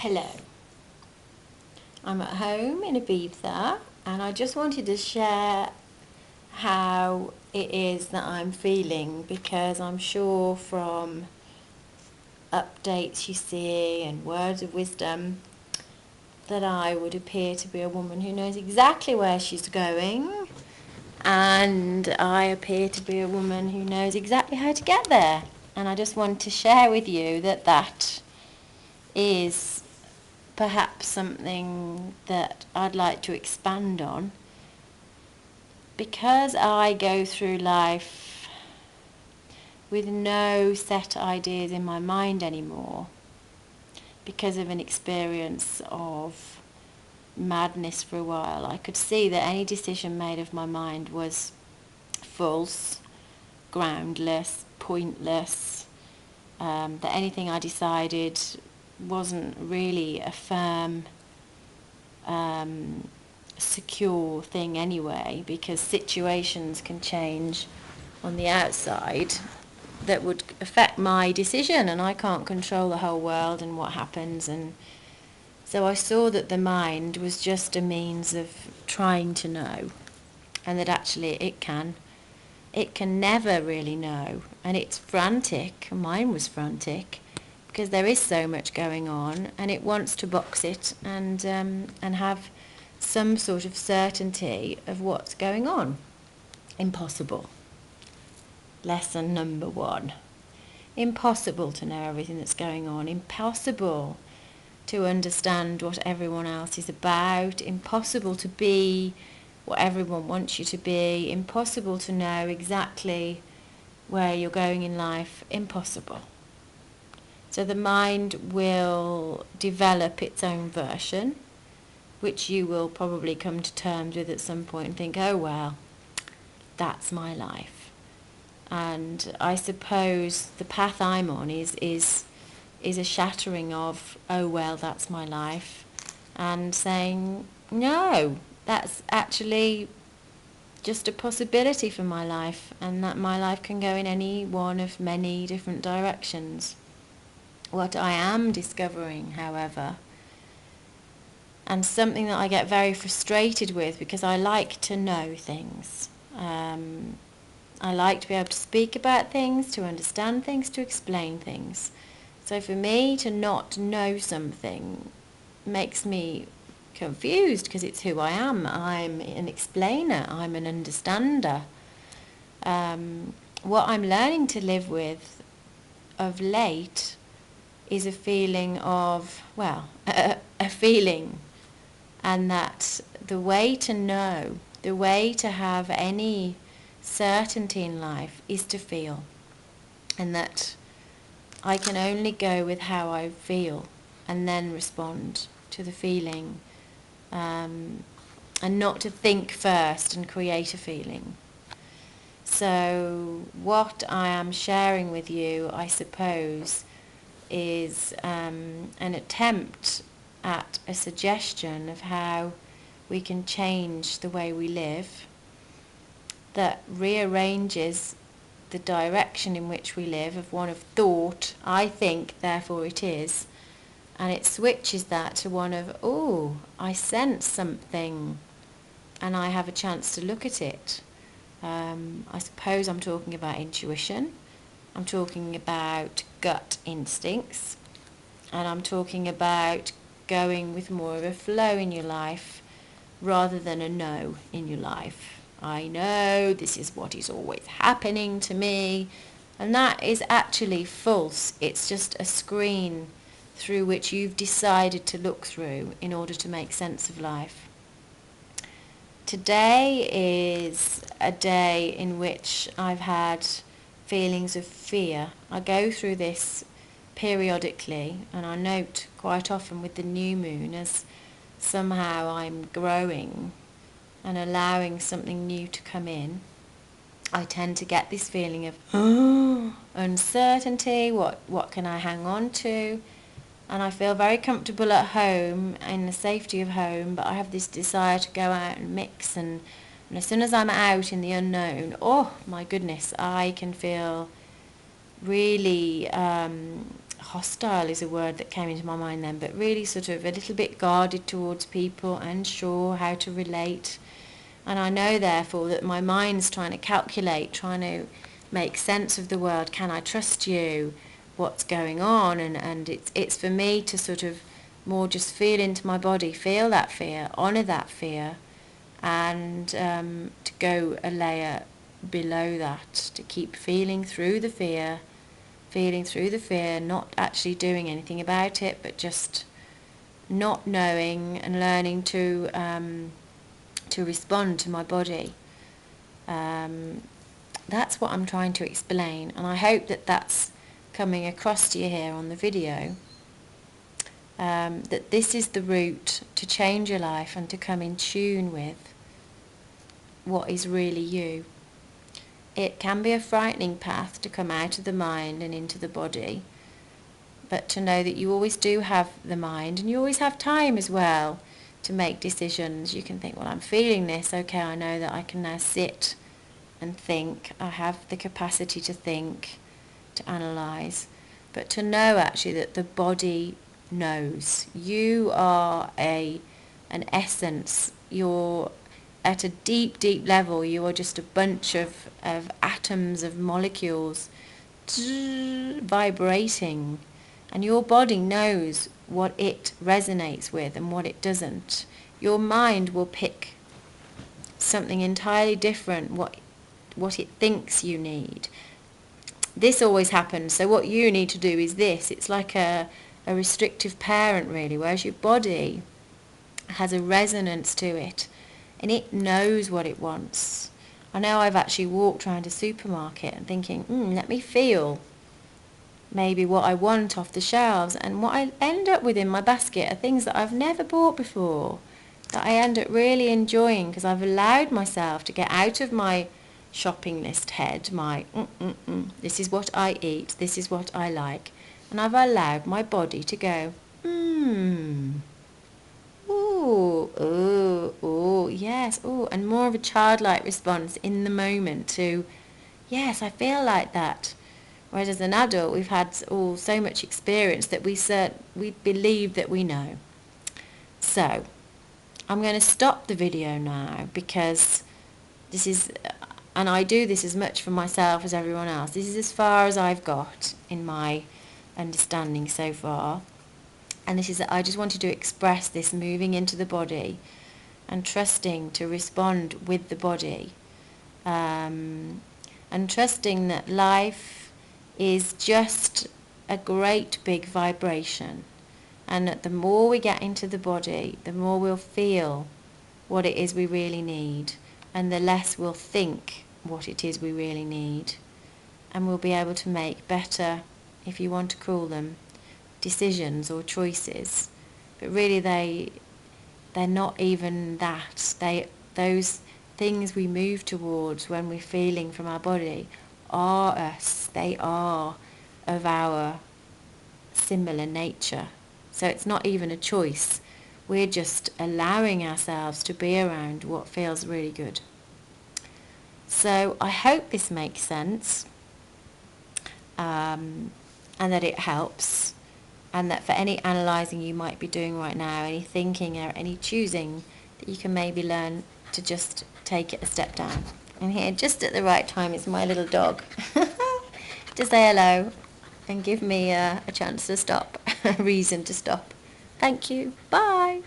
Hello, I'm at home in Ibiza and I just wanted to share how it is that I'm feeling, because I'm sure from updates you see and words of wisdom that I would appear to be a woman who knows exactly where she's going, and I appear to be a woman who knows exactly how to get there. And I just want to share with you that that is perhaps something that I'd like to expand on, because I go through life with no set ideas in my mind anymore because of an experience of madness for a while. I could see that any decision made of my mind was false, groundless, pointless, that anything I decided wasn't really a firm, secure thing anyway, because situations can change on the outside that would affect my decision, and I can't control the whole world and what happens. And so I saw that the mind was just a means of trying to know, and that actually it can never really know, and it's frantic. Mine was frantic because there is so much going on, and it wants to box it and have some sort of certainty of what's going on. Impossible. Lesson number one. Impossible to know everything that's going on. Impossible to understand what everyone else is about. Impossible to be what everyone wants you to be. Impossible to know exactly where you're going in life. Impossible. So the mind will develop its own version, which you will probably come to terms with at some point and think, oh well, that's my life. And I suppose the path I'm on is a shattering of, oh well, that's my life, and saying, no, that's actually just a possibility for my life, and that my life can go in any one of many different directions. What I am discovering, however, and something that I get very frustrated with, because I like to know things. I like to be able to speak about things, to understand things, to explain things. So for me to not know something makes me confused, because it's who I am. I'm an explainer. I'm an understander. What I'm learning to live with of late is a feeling of, well, a feeling, and that the way to know, the way to have any certainty in life is to feel, and that I can only go with how I feel and then respond to the feeling, and not to think first and create a feeling. So what I am sharing with you, I suppose, is an attempt at a suggestion of how we can change the way we live, that rearranges the direction in which we live, of one of thought, I think, therefore it is, and it switches that to one of, oh, I sense something and I have a chance to look at it. I suppose I'm talking about intuition, I'm talking about gut instincts, and I'm talking about going with more of a flow in your life rather than a no in your life. I know this is what is always happening to me, and that is actually false. It's just a screen through which you've decided to look through in order to make sense of life. Today is a day in which I've had feelings of fear. I go through this periodically, and I note quite often with the new moon, as somehow I'm growing and allowing something new to come in, I tend to get this feeling of uncertainty. What can I hang on to? And I feel very comfortable at home, in the safety of home, but I have this desire to go out and mix, and as soon as I'm out in the unknown, oh my goodness, I can feel really hostile is a word that came into my mind then, but really sort of a little bit guarded towards people, unsure how to relate. And I know therefore that my mind's trying to calculate, trying to make sense of the world. Can I trust you? What's going on? And it's for me to sort of more just feel into my body, feel that fear, honour that fear, and to go a layer below that, to keep feeling through the fear, not actually doing anything about it, but just not knowing and learning to respond to my body. That's what I'm trying to explain, and I hope that that's coming across to you here on the video, that this is the route to change your life and to come in tune with what is really you. It can be a frightening path to come out of the mind and into the body, but to know that you always do have the mind, and you always have time as well to make decisions. You can think, well, I'm feeling this, okay, I know that I can now sit and think. I have the capacity to think, to analyse, but to know actually that the body knows. You are an essence. You're at a deep, deep level. You are just a bunch of atoms, of molecules vibrating, and your body knows what it resonates with and what it doesn't. Your mind will pick something entirely different, what it thinks you need. This always happens. So what you need to do is this. It's like a restrictive parent, really, whereas your body has a resonance to it, and it knows what it wants. I know I've actually walked around a supermarket and thinking, let me feel maybe what I want off the shelves, and what I end up with in my basket are things that I've never bought before, that I end up really enjoying because I've allowed myself to get out of my shopping list head, my this is what I eat, this is what I like, and I've allowed my body to go, ooh, yes, ooh, and more of a childlike response in the moment to, yes, I feel like that. Whereas as an adult, we've had so much experience that we believe that we know. So I'm going to stop the video now, because this is, and I do this as much for myself as everyone else. This is as far as I've got in my understanding so far. And this is that I just wanted to express this moving into the body and trusting to respond with the body. And trusting that life is just a great big vibration. And that the more we get into the body, the more we'll feel what it is we really need. And the less we'll think what it is we really need. And we'll be able to make better, if you want to call them, decisions or choices. But really they're not even that. Those things we move towards when we're feeling from our body are us. They are of our similar nature. So it's not even a choice. We're just allowing ourselves to be around what feels really good. So I hope this makes sense, and that it helps, and that for any analysing you might be doing right now, any thinking or any choosing, that you can maybe learn to just take it a step down. And here, just at the right time, is my little dog to say hello and give me a chance to stop, a reason to stop. Thank you. Bye.